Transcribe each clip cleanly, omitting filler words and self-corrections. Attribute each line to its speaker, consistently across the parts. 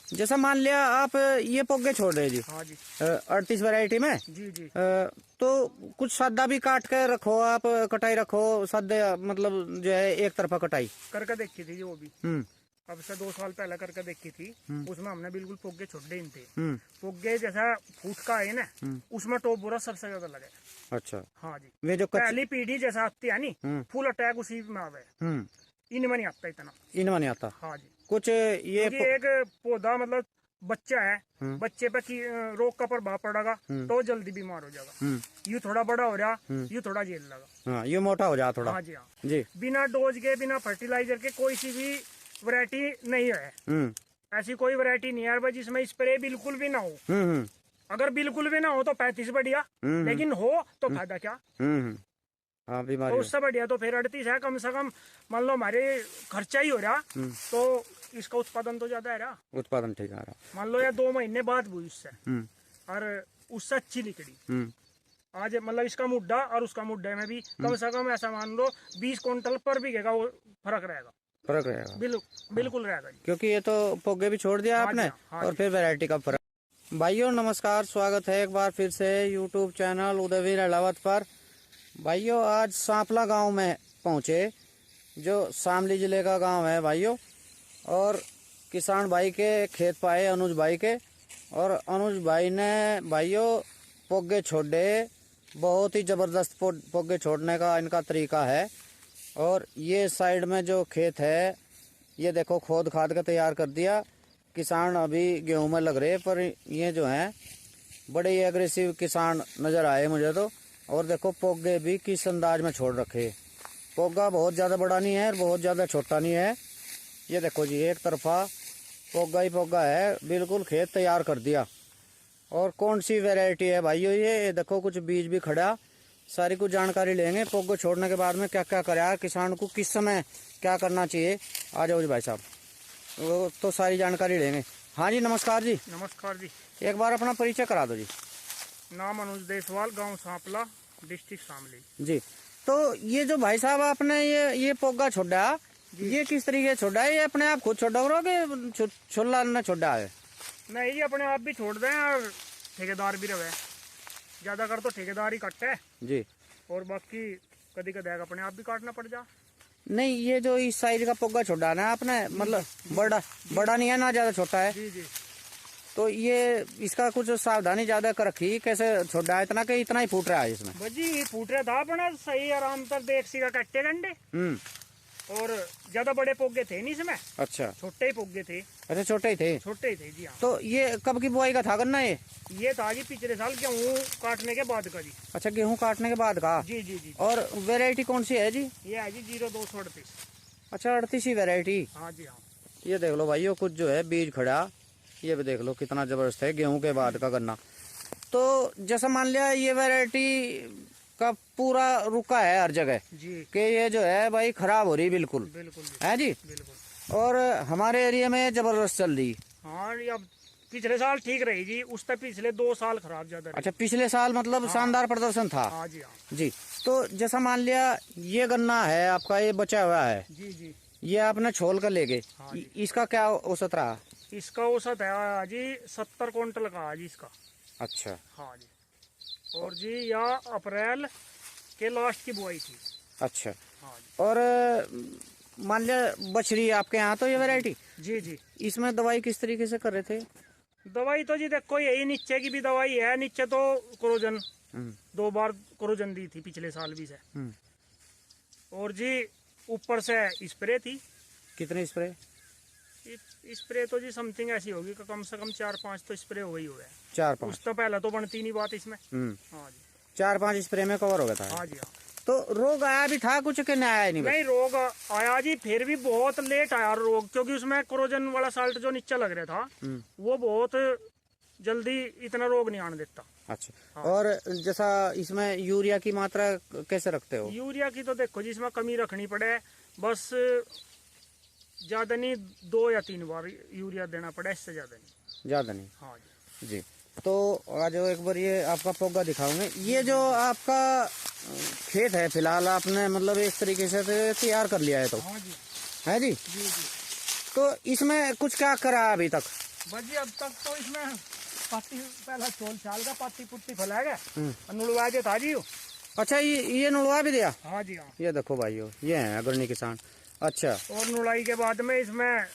Speaker 1: जैसा मान लिया आप ये पोगे छोड़ रहे जी।
Speaker 2: हाँ जी।
Speaker 1: 38 वैरायटी में
Speaker 2: जी जी।
Speaker 1: तो कुछ सादा भी काट के रखो आप, कटाई रखो सादे, मतलब जो है एक तरफा कटाई
Speaker 2: करके देखी थी वो भी। अब से 2 साल पहले करके देखी थी। उसमें हमने बिल्कुल पोगे छोड़े इन थे। पोगे जैसा फूट का है ना, उसमें टॉप बोरा सबसे ज्यादा लगे।
Speaker 1: अच्छा।
Speaker 2: हाँ जी।
Speaker 1: वे जो
Speaker 2: पहली पीढ़ी जैसा आती है नी, फुल अटैक उसी में आवे। इनमें नहीं आता इतना।
Speaker 1: इनमें नहीं आता।
Speaker 2: हाँ जी।
Speaker 1: कुछ ये
Speaker 2: एक पौधा मतलब बच्चा है, बच्चे पे रोग का प्रभाव पड़ेगा तो जल्दी बीमार हो जाएगा। ये थोड़ा बड़ा हो रहा, ये थोड़ा झेल लगा।
Speaker 1: हाँ, ये मोटा हो जा थोड़ा।
Speaker 2: हाँ जी। हाँ
Speaker 1: जी।
Speaker 2: बिना डोज के, बिना फर्टिलाइजर के कोई सी भी वैरायटी नहीं है। ऐसी कोई वैरायटी नहीं है जिसमें स्प्रे बिल्कुल भी ना हो। अगर बिल्कुल भी ना हो तो 35 बढ़िया, लेकिन हो तो फायदा क्या।
Speaker 1: हाँ, बीमारी
Speaker 2: तो उससे बढ़िया तो फिर 38 है। कम से कम मान लो हमारे खर्चा ही हो रहा तो इसका उत्पादन तो ज्यादा है रहा।
Speaker 1: उत्पादन ठीक आ रहा।
Speaker 2: मान लो या 2 महीने बाद हुई उससे, और उससे अच्छी निकली। आज मतलब इसका मुड्डा और उसका मुड्डे में भी कम से कम ऐसा मान लो 20 क्विंटल पर बीघेगा वो फर्क रहेगा।
Speaker 1: फर्क रहेगा,
Speaker 2: बिल्कुल रहेगा जी।
Speaker 1: क्योंकि ये तो पोगे भी छोड़ दिया आपने।
Speaker 2: हाँ
Speaker 1: और फिर वैरायटी का फर्क। भाइयों नमस्कार, स्वागत है एक बार फिर से यूट्यूब चैनल उदयवीर अहलावत पर। भाइयों आज सांपला गांव में पहुंचे, जो शामली जिले का गांव है भाइयों। और किसान भाई के खेत पाए, अनुज भाई के। और अनुज भाई ने भाइयों पोगे छोड़े, बहुत ही जबरदस्त पोगे छोड़ने का इनका तरीका है। और ये साइड में जो खेत है, ये देखो खोद खाद का तैयार कर दिया। किसान अभी गेहूं में लग रहे, पर ये जो है बड़े ही एग्रेसिव किसान नजर आए मुझे तो। और देखो पोगे भी किस अंदाज में छोड़ रखे। पोगा बहुत ज्यादा बड़ा नहीं है और बहुत ज्यादा छोटा नहीं है। ये देखो जी, एक तरफा पोगा ही पोगा है, बिल्कुल खेत तैयार कर दिया। और कौन सी वैरायटी है भाइयों ये देखो, कुछ बीज भी खड़ा। सारी कुछ जानकारी लेंगे पोगो छोड़ने के बाद में क्या क्या करे, किसान को किस समय क्या करना चाहिए। आ जाओ जी भाई साहब, वो तो सारी जानकारी लेंगे। हाँ जी, नमस्कार जी।
Speaker 2: नमस्कार जी।
Speaker 1: एक बार अपना परिचय करा दो जी।
Speaker 2: नाम अनुज देसवाल, गांव सांपला, डिस्ट्रिक्ट शामली जी।
Speaker 1: तो ये जो भाई साहब आपने ये पोगा छोड़ा, ये किस तरीके से छोड़ा है? ये अपने आप खुद छोड़ा कि छोला ने छोड़ा है?
Speaker 2: नहीं, ये अपने आप भी छोड़ दें और ठेकेदार भी रहे। ज्यादा कर तो ठेकेदार ही काटते है
Speaker 1: जी,
Speaker 2: और बाकी कभी कभी अपने आप भी काटना पड़ जा।
Speaker 1: नहीं, ये जो इस साइज का पोगा छोड़ा ना आपने, मतलब बड़ा नहीं है ना, ज्यादा छोटा है।
Speaker 2: जी जी।
Speaker 1: तो ये इसका कुछ सावधानी ज्यादा कर रखी, कैसे छोड़ा है इतना कि इतना ही फूट रहा है इसमें?
Speaker 2: बजी फूट रहा था अपना सही आराम तर देख सी का कट्टे गंडे। और ज्यादा बड़े पोगे थे नहीं इसमें।
Speaker 1: अच्छा,
Speaker 2: छोटे ही पोगे थे।
Speaker 1: अच्छा, छोटे ही थे।
Speaker 2: छोटे ही थे जी। हाँ।
Speaker 1: तो ये कब की बुआई का था गन्ना?
Speaker 2: ये था जी पिछले साल गेहूँ काटने के बाद का जी।
Speaker 1: अच्छा, गेहूं काटने के बाद का।
Speaker 2: जी जी जी।
Speaker 1: और वैरायटी कौन सी है जी?
Speaker 2: ये है जी 0238।
Speaker 1: अच्छा, 38 वैरायटी।
Speaker 2: हाँ जी। हाँ।
Speaker 1: ये देख लो भाइयों, कुछ जो है बीज खड़ा, ये भी देख लो कितना जबरदस्त है गेहूं के बाद का गन्ना। तो जैसा मान लिया ये वैरायटी का पूरा रुका है हर जगह
Speaker 2: जी
Speaker 1: कि ये जो है भाई खराब हो रही, बिल्कुल
Speaker 2: बिल्कुल
Speaker 1: है जी।
Speaker 2: बिल्कुल।
Speaker 1: और हमारे एरिया में जबरदस्त चल रही।
Speaker 2: हाँ, अब पिछले साल ठीक रही जी, उस तक पिछले 2 साल खराब ज्यादा रही।
Speaker 1: अच्छा, पिछले साल मतलब
Speaker 2: हाँ।
Speaker 1: शानदार प्रदर्शन था।
Speaker 2: हाँ जी। हाँ
Speaker 1: जी। तो जैसा मान लिया ये गन्ना है आपका, ये बचा हुआ है
Speaker 2: जी जी।
Speaker 1: ये आपने छोल कर ले गए।
Speaker 2: हाँ जी।
Speaker 1: इसका क्या औसत रहा?
Speaker 2: इसका औसत है जी 70 क्विंटल का जी इसका।
Speaker 1: अच्छा।
Speaker 2: हाँ जी। और जी या अप्रैल के लास्ट की बुआई थी।
Speaker 1: अच्छा।
Speaker 2: हाँ जी।
Speaker 1: और मान लिया बछड़ी आपके यहाँ तो ये वैरायटी।
Speaker 2: जी जी।
Speaker 1: इसमें दवाई किस तरीके से कर रहे थे?
Speaker 2: दवाई तो जी देखो यही नीचे की भी दवाई है। नीचे तो क्रोजन 2 बार क्रोजन दी थी पिछले साल भी से। और जी ऊपर से स्प्रे थी।
Speaker 1: कितने स्प्रे?
Speaker 2: स्प्रे तो जी समथिंग ऐसी होगी कि कम से कम 4-5 तो स्प्रे हो गई हुआ है।
Speaker 1: 4-5?
Speaker 2: उस तो पहले तो बनती नहीं बात इसमें। हाँ जी।
Speaker 1: 4-5 स्प्रे में कवर हो गया था।
Speaker 2: हाँ जी। हाँ।
Speaker 1: तो रोग आया भी था कुछ कि नहीं आया?
Speaker 2: नहीं, रोग आया जी, फिर भी बहुत लेट आया रोग, क्योंकि उसमें क्रोजन वाला साल्ट जो नीचे लग रहा था वो बहुत जल्दी इतना रोग नहीं आने देता।
Speaker 1: अच्छा।
Speaker 2: हाँ।
Speaker 1: और जैसा इसमें यूरिया की मात्रा कैसे रखते हो?
Speaker 2: यूरिया की तो देखो जी इसमें कमी रखनी पड़े, बस ज्यादा नहीं 2 या 3 बार यूरिया देना पड़े, इससे ज्यादा नहीं।
Speaker 1: ज्यादा नहीं।
Speaker 2: हाँ जी।
Speaker 1: जी। तो आज एक बार ये आपका पोगा दिखाऊंगे। ये जो आपका खेत है फिलहाल आपने मतलब एक तरीके से तैयार कर लिया है तो?
Speaker 2: हाँ जी।
Speaker 1: है जी।
Speaker 2: जी जी।
Speaker 1: तो इसमें कुछ क्या करा अभी तक?
Speaker 2: बस जी अब तक तो इसमें पत्ती पहला चोल चाल का पत्ती पुत्ती फैलाएगा और नुड़वा के था जी वो।
Speaker 1: अच्छा, ये नुड़वा भी दिया?
Speaker 2: हाँ जी हाँ।
Speaker 1: ये देखो भाइयों, ये है अग्रणी किसान। अच्छा,
Speaker 2: और नुड़ाई के बाद में इसमें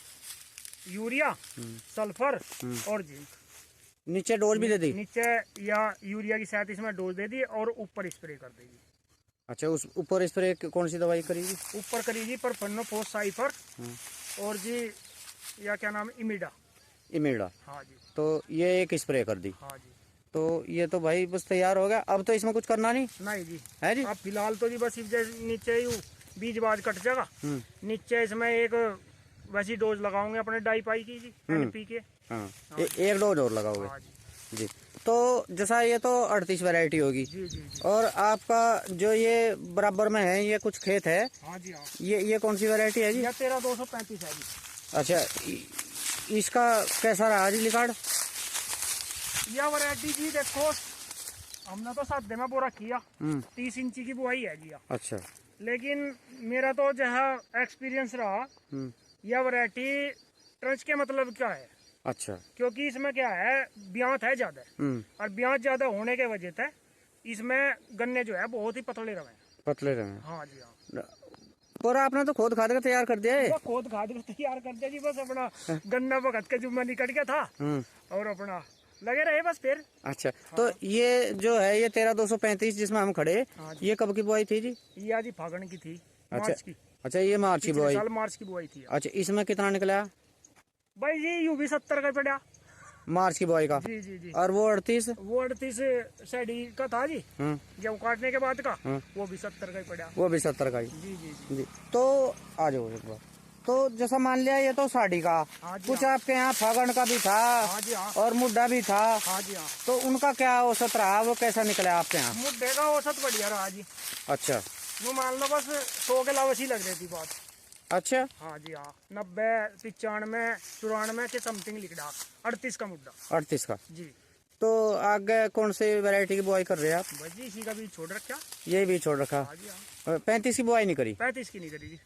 Speaker 2: यूरिया, सल्फर और जिंक
Speaker 1: नीचे डोज भी दे दी?
Speaker 2: नीचे या यूरिया की साथ इसमें डोज दे दी और ऊपर स्प्रे कर देगी।
Speaker 1: अच्छा, उस ऊपर स्प्रे कौन सी दवाई करेगी?
Speaker 2: ऊपर करेगी पर पन्नो पोस्ट साइफर और जी या क्या नाम इमिडा।
Speaker 1: इमिडा।
Speaker 2: हाँ जी।
Speaker 1: तो ये एक स्प्रे कर दी।
Speaker 2: हाँ जी।
Speaker 1: तो ये तो भाई बस तैयार हो गया, अब तो इसमें कुछ करना नहीं?
Speaker 2: नहीं जी,
Speaker 1: है जी।
Speaker 2: अब फिलहाल तो जी बस नीचे ही बीज बाज कट जाएगा, नीचे इसमें एक वैसी डोज लगाओगे अपने डाई पाई की जी, NP के।
Speaker 1: हाँ, एक डोज और लगाओगे?
Speaker 2: हाँ जी।
Speaker 1: जी। तो जैसा ये तो 38 वैरायटी होगी।
Speaker 2: जी जी जी।
Speaker 1: और आपका जो ये बराबर में है, ये कुछ खेत है।
Speaker 2: हाँ जी हाँ।
Speaker 1: ये कौन सी वैरायटी है जी?
Speaker 2: यह 13-235 है जी।
Speaker 1: अच्छा, इसका कैसा रहा जी रिकॉर्ड?
Speaker 2: यह वैरायटी जी देखो, हमने तो 7 में बोरा किया, 30 इंची की बुआई है जी।
Speaker 1: अच्छा।
Speaker 2: लेकिन मेरा तो जहाँ एक्सपीरियंस रहा, यह वैरायटी ट्रंच के मतलब क्या है।
Speaker 1: अच्छा।
Speaker 2: क्योंकि इसमें क्या है, ब्यांत है ज्यादा, और ब्यांत ज्यादा होने के वजह से इसमें गन्ने जो है बहुत ही पतले रहे।
Speaker 1: पतले रहे?
Speaker 2: हाँ जी हाँ।
Speaker 1: पर आपने तो खोद खाद का तैयार कर दिया है।
Speaker 2: वो खोद खाद का तैयार कर दिया जी, बस अपना गन्ना भगत के जुम्मा निकट गया था और अपना लगे रहे बस फिर।
Speaker 1: अच्छा। हाँ। तो ये जो है ये 13-235 जिसमें हम खड़े,
Speaker 2: हाँ,
Speaker 1: ये कब की बुआई थी जी?
Speaker 2: ये आदि फागण की थी।
Speaker 1: अच्छा।
Speaker 2: मार्च की।
Speaker 1: अच्छा, ये मार्च की बुआई?
Speaker 2: साल मार्च की बुआई थी।
Speaker 1: अच्छा, इसमें कितना निकला
Speaker 2: भाई जी? यू भी 70 का पड़ा
Speaker 1: मार्च की बुआई का।
Speaker 2: जी जी जी।
Speaker 1: और वो 38?
Speaker 2: वो 38 सैडी का था जी, जब काटने के बाद का वो भी 70 का ही पड़ा।
Speaker 1: वो भी 70 का ही?
Speaker 2: जी जी जी।
Speaker 1: जी। तो आ जाओ एक बार। तो जैसा मान लिया ये तो साड़ी का, कुछ आपके यहाँ फागण का भी था।
Speaker 2: हाँ जी हाँ।
Speaker 1: और मुड्डा भी था।
Speaker 2: हाँ जी हाँ।
Speaker 1: तो उनका क्या औसत रहा, वो कैसा निकला आपके यहाँ?
Speaker 2: मुड्डे का औसत बढ़िया रहा जी।
Speaker 1: अच्छा।
Speaker 2: वो मान लो बस 100 के लावसी लग रही थी बात।
Speaker 1: अच्छा।
Speaker 2: हाँ जी हाँ। 90, 95, 94 के समथिंग लिख रहा। 38 का मुड्डा।
Speaker 1: 38 का
Speaker 2: जी।
Speaker 1: तो आगे कौन सी वैरायटी की बुआई कर रहे हैं आप?
Speaker 2: बस जी इसी का भी छोड़ रखा।
Speaker 1: ये भी छोड़ रखा।
Speaker 2: हाँ जी हाँ।
Speaker 1: 35 की बुआई नहीं करी?
Speaker 2: 35 की नहीं करी जी।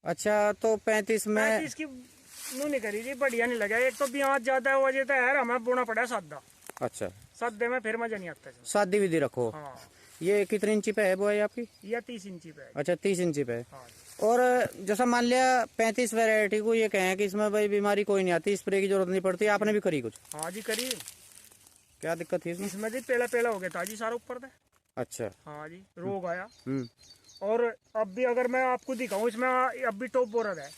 Speaker 1: अच्छा, तो 35 में
Speaker 2: 35 की नहीं करी जी, बढ़िया नहीं लगा। एक तो ब्याज ज्यादा है, वजह तो यार हमें बोना पड़ा सादा।
Speaker 1: अच्छा।
Speaker 2: सादे में फिर मजा नहीं आता।
Speaker 1: सादी विधि रखो।
Speaker 2: हाँ।
Speaker 1: ये कितनी इंची पे है बुआई आपकी?
Speaker 2: यह 30 इंची पे है।
Speaker 1: अच्छा, 30 इंची पे है।
Speaker 2: हाँ।
Speaker 1: और जैसा मान लिया 35 वैरायटी को ये कहें कि इसमें भाई बीमारी कोई नहीं आती, स्प्रे की जरूरत नहीं पड़ती, आपने भी करी कुछ?
Speaker 2: हाँ जी करी।
Speaker 1: क्या दिक्कत थी इसमें?
Speaker 2: इसमें जी पेला पेला हो गया था जी सारा ऊपर था।
Speaker 1: अच्छा।
Speaker 2: हाँ जी, रोग आया। और अब भी अगर मैं आपको दिखाऊं, इसमें अब भी टॉप बोरर है।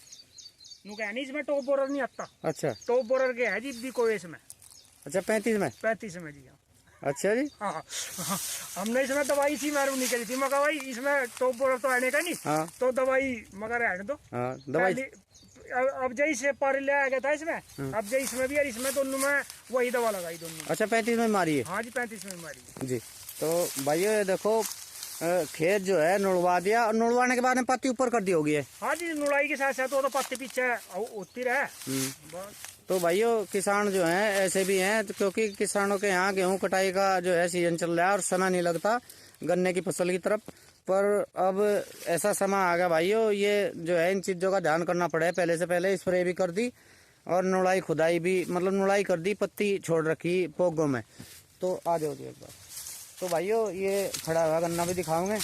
Speaker 2: नु कह नहीं इसमें टॉप बोरर नहीं आता।
Speaker 1: अच्छा।
Speaker 2: टॉप बोरर के है जी भी कोई इसमें।
Speaker 1: अच्छा, 35 में?
Speaker 2: 35 में जी हाँ।
Speaker 1: अच्छा जी।
Speaker 2: हाँ हाँ। हमने इसमें दवाई सी मारू नहीं करी थी, मगर भाई इसमें टॉप बोरर तो आने का नहीं।
Speaker 1: हाँ।
Speaker 2: तो दवाई मगर रहने दो।
Speaker 1: हाँ, दवाई।
Speaker 2: अब जय से पर ले आ गया था इसमें, अब जय इसमें भी और इसमें दोनों में वही दवा लगाई दोनों।
Speaker 1: अच्छा, 35 में मारी है?
Speaker 2: हाँ जी 35 में मारी
Speaker 1: जी। तो भाइयों ये देखो, खेत जो है नुड़वा दिया, और नुड़वाने के बाद में पत्ती ऊपर कर दी होगी है?
Speaker 2: हाँ जी, नुड़ाई के साथ साथ वो तो पत्ती पीछे होती रहे।
Speaker 1: तो भाइयों किसान जो हैं ऐसे भी हैं, तो क्योंकि किसानों के यहाँ गेहूं कटाई का जो है सीजन चल रहा है और समय नहीं लगता गन्ने की फसल की तरफ। पर अब ऐसा समय आ गया भाइयों, ये जो है इन चीज़ों का ध्यान करना पड़े। पहले से पहले स्प्रे भी कर दी और नुड़ाई खुदाई भी, मतलब नुड़ाई कर दी, पत्ती छोड़ रखी पोगों में। तो आ जाओ जी एक बार। तो भाइयों ये खड़ा हुआ गन्ना भी दिखाओगे।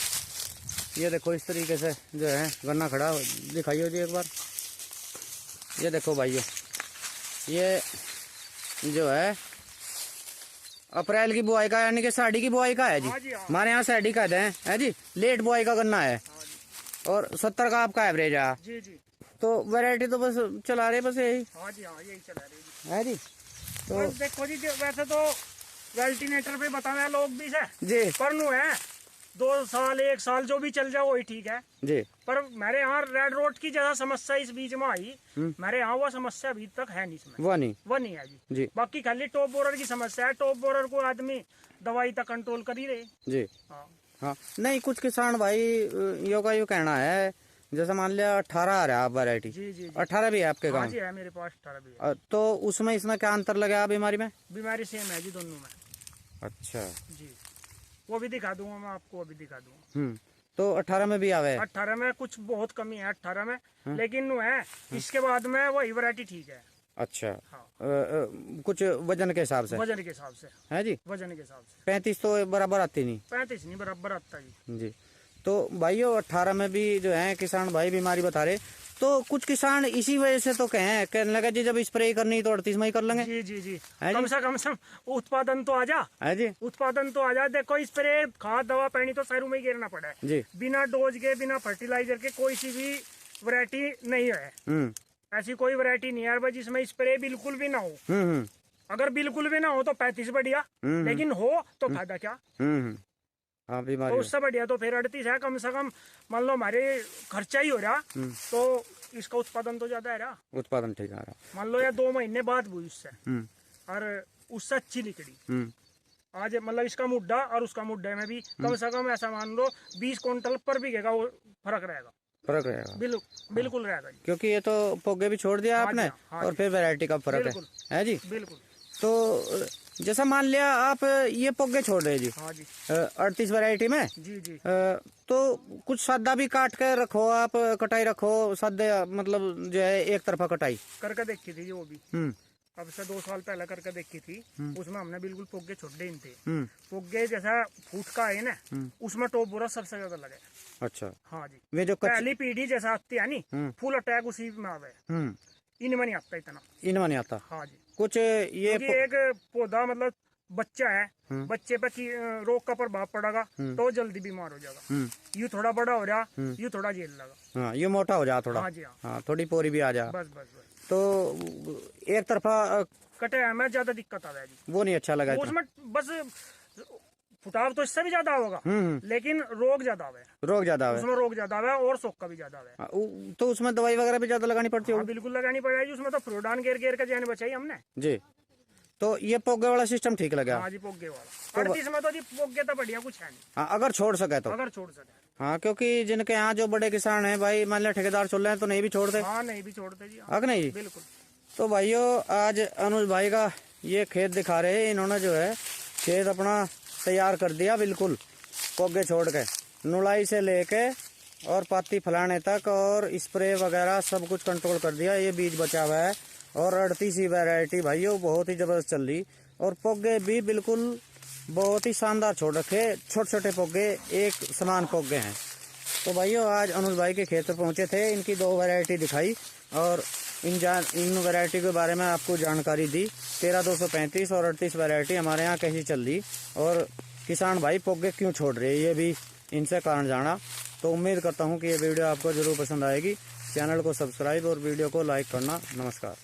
Speaker 1: ये देखो इस तरीके से जो है गन्ना खड़ा, दिखाइए जी एक बार। ये देखो भाइयों, ये जो है अप्रैल की बुआई का, यानी कि साड़ी की बुआई का है जी। हमारे यहाँ साड़ी का है जी, लेट बुआई का गन्ना है। और 70 का आपका एवरेज है
Speaker 2: जी जी।
Speaker 1: तो वैरायटी तो बस चला रहे बस यही।
Speaker 2: हाँ जी हाँ, यही चला रही
Speaker 1: है जी। तो
Speaker 2: देखो जी, वैसे तो वेल्टिनेटर पे बता रहे लोग भी से
Speaker 1: जी,
Speaker 2: पर नु है 2 साल 1 साल जो भी चल जाए वही ठीक है
Speaker 1: जी।
Speaker 2: पर मेरे यहाँ रेड रोड की ज्यादा समस्या इस बीच में आई। मेरे यहाँ वो समस्या अभी तक है नहीं, इसमें वो नहीं है जी। बाकी खाली टॉप बोरर की समस्या है। टॉप बोरर को आदमी दवाई तक कंट्रोल कर ही रहे जी।
Speaker 1: हाँ, नहीं कुछ किसान भाई यो का यो कहना है, जैसे मान लिया 18 आ रहा है वैरायटी। जी जी। 18 भी है आपके गाँव?
Speaker 2: जी है, मेरे पास 18 भी है।
Speaker 1: तो उसमें इसमें क्या अंतर लगा बीमारी में?
Speaker 2: बीमारी सेम है जी दोनों में।
Speaker 1: अच्छा
Speaker 2: जी, वो भी दिखा दूंगा मैं आपको, अभी दिखा दूंगा।
Speaker 1: तो 18 में भी आवे?
Speaker 2: 18 में कुछ बहुत कमी है 18 में, लेकिन वो है इसके बाद में वही वैरायटी ठीक है।
Speaker 1: अच्छा।
Speaker 2: हाँ।
Speaker 1: कुछ वजन के हिसाब से?
Speaker 2: वजन के हिसाब से
Speaker 1: है जी।
Speaker 2: वजन के हिसाब से
Speaker 1: 35 तो बराबर आती नहीं?
Speaker 2: 35 नहीं बराबर आता जी।
Speaker 1: जी। तो भाइयों 18 में भी जो है किसान भाई बीमारी बता रहे, तो कुछ किसान इसी वजह से तो कहने लगा जी जब स्प्रे करनी तो 38 में ही कर लेंगे।
Speaker 2: जी जी जी
Speaker 1: है
Speaker 2: कम
Speaker 1: जी?
Speaker 2: से कम उत्पादन तो आ जा।
Speaker 1: है जी।
Speaker 2: उत्पादन तो आ जा। देखो स्प्रे खाद दवा पानी तो शहरों में ही गिरना पड़ा है
Speaker 1: जी।
Speaker 2: बिना डोज के बिना फर्टिलाइजर के कोई सी भी वैरायटी नहीं है। ऐसी कोई वैरायटी नहीं है जिसमें स्प्रे बिल्कुल भी ना हो। अगर बिल्कुल भी ना हो तो 35 बढ़िया, लेकिन हो तो फायदा क्या।
Speaker 1: हाँ
Speaker 2: तो
Speaker 1: बीमारी
Speaker 2: उससे बढ़िया तो फिर 38 है। कम से कम मान लो हमारे खर्चा ही हो रहा तो इसका उत्पादन तो ज्यादा है रहा।
Speaker 1: उत्पादन ठीक आ रहा।
Speaker 2: मान लो या 2 महीने बाद हुई उससे और उससे अच्छी निकली। आज मतलब इसका मुड्डा और उसका मुड्डे में भी कम से कम ऐसा मान लो 20 क्विंटल पर बीघेगा वो फर्क रहेगा।
Speaker 1: फर्क रहेगा
Speaker 2: बिल्कुल रहेगा जी।
Speaker 1: क्योंकि ये तो पोगे भी छोड़ दिया आपने।
Speaker 2: हाँ
Speaker 1: और फिर वैरायटी का फर्क है जी।
Speaker 2: बिल्कुल।
Speaker 1: तो जैसा मान लिया आप ये पोगे छोड़ रहे जी।
Speaker 2: हाँ जी।
Speaker 1: 38 वैरायटी में
Speaker 2: जी जी।
Speaker 1: तो कुछ सादा भी काट के रखो आप, कटाई रखो सादे, मतलब जो है एक तरफा कटाई
Speaker 2: करके देखी थी वो भी। अब से 2 साल पहले करके देखी थी। उसमें हमने बिल्कुल पोगे छोड़े इन थे। पोगे जैसा फूट का है ना उसमें टॉप बोरा सबसे ज्यादा लगे।
Speaker 1: अच्छा।
Speaker 2: हाँ जी।
Speaker 1: वे जो
Speaker 2: पहली पीढ़ी जैसा आती है नी फुल अटैक उसी में आवे। इनमें नहीं आता इतना।
Speaker 1: इनमें नहीं आता।
Speaker 2: हाँ जी।
Speaker 1: कुछ ये
Speaker 2: एक पौधा मतलब बच्चा है, बच्चे पे रोग का प्रभाव पड़ेगा तो जल्दी बीमार हो जाएगा। यू थोड़ा बड़ा हो रहा यू थोड़ा झेल लगा।
Speaker 1: हाँ ये मोटा हो जा थोड़ा।
Speaker 2: हाँ जी। हाँ,
Speaker 1: हाँ थोड़ी पोरी भी आ जा।
Speaker 2: बस बस बस।
Speaker 1: तो एक तरफा
Speaker 2: कटे में ज्यादा दिक्कत आ जाएगी।
Speaker 1: वो नहीं अच्छा लगा।
Speaker 2: उसमें बस फुटाव तो इससे भी ज्यादा होगा लेकिन रोग ज्यादा आवे।
Speaker 1: रोग ज्यादा आवे।
Speaker 2: उसमें रोग ज्यादा आवे और सोख भी ज्यादा आवे।
Speaker 1: तो उसमें दवाई वगैरह भी ज्यादा लगानी पड़ती है?
Speaker 2: बिल्कुल लगानी पड़ेगी। उसमें तो फ्रोडान घेर घेर के जान बचाई हमने
Speaker 1: जी। तो ये पोगे वाला सिस्टम ठीक लगा?
Speaker 2: हाँ जी पोगे वाला। 38 में तो जी पोगे तो बढ़िया कुछ है नहीं।
Speaker 1: हाँ अगर छोड़ सके तो।
Speaker 2: अगर छोड़ सके।
Speaker 1: हाँ क्योंकि जिनके यहाँ जो बड़े किसान हैं भाई मान लिया ठेकेदार चल रहे हैं तो नहीं भी छोड़ते।
Speaker 2: हाँ नहीं भी छोड़ते जी।
Speaker 1: हाँ नहीं
Speaker 2: बिल्कुल।
Speaker 1: तो भाइयों आज अनुज भाई का ये खेत दिखा रहे हैं। इन्होंने जो है खेत अपना तैयार कर दिया बिल्कुल पोगे छोड़ के, नुलाई से लेके और पाती फैलाने तक और स्प्रे वगैरह सब कुछ कंट्रोल कर दिया। ये बीज बचा हुआ है और 38 वैरायटी भाइयों बहुत ही जबरदस्त चल रही। और पोगे भी बिल्कुल बहुत ही शानदार छोड़ रखे, छोटे छोटे पोगे एक समान पोगे हैं। तो भाइयों आज अनुज भाई के खेत पर पहुंचे थे, इनकी 2 वैरायटी दिखाई और इन वैरायटी के बारे में आपको जानकारी दी। 13-235 और 38 वैरायटी हमारे यहाँ कैसी चल रही और किसान भाई पोगे क्यों छोड़ रहे ये भी इनसे कारण जाना। तो उम्मीद करता हूँ कि ये वीडियो आपको जरूर पसंद आएगी। चैनल को सब्सक्राइब और वीडियो को लाइक करना। नमस्कार।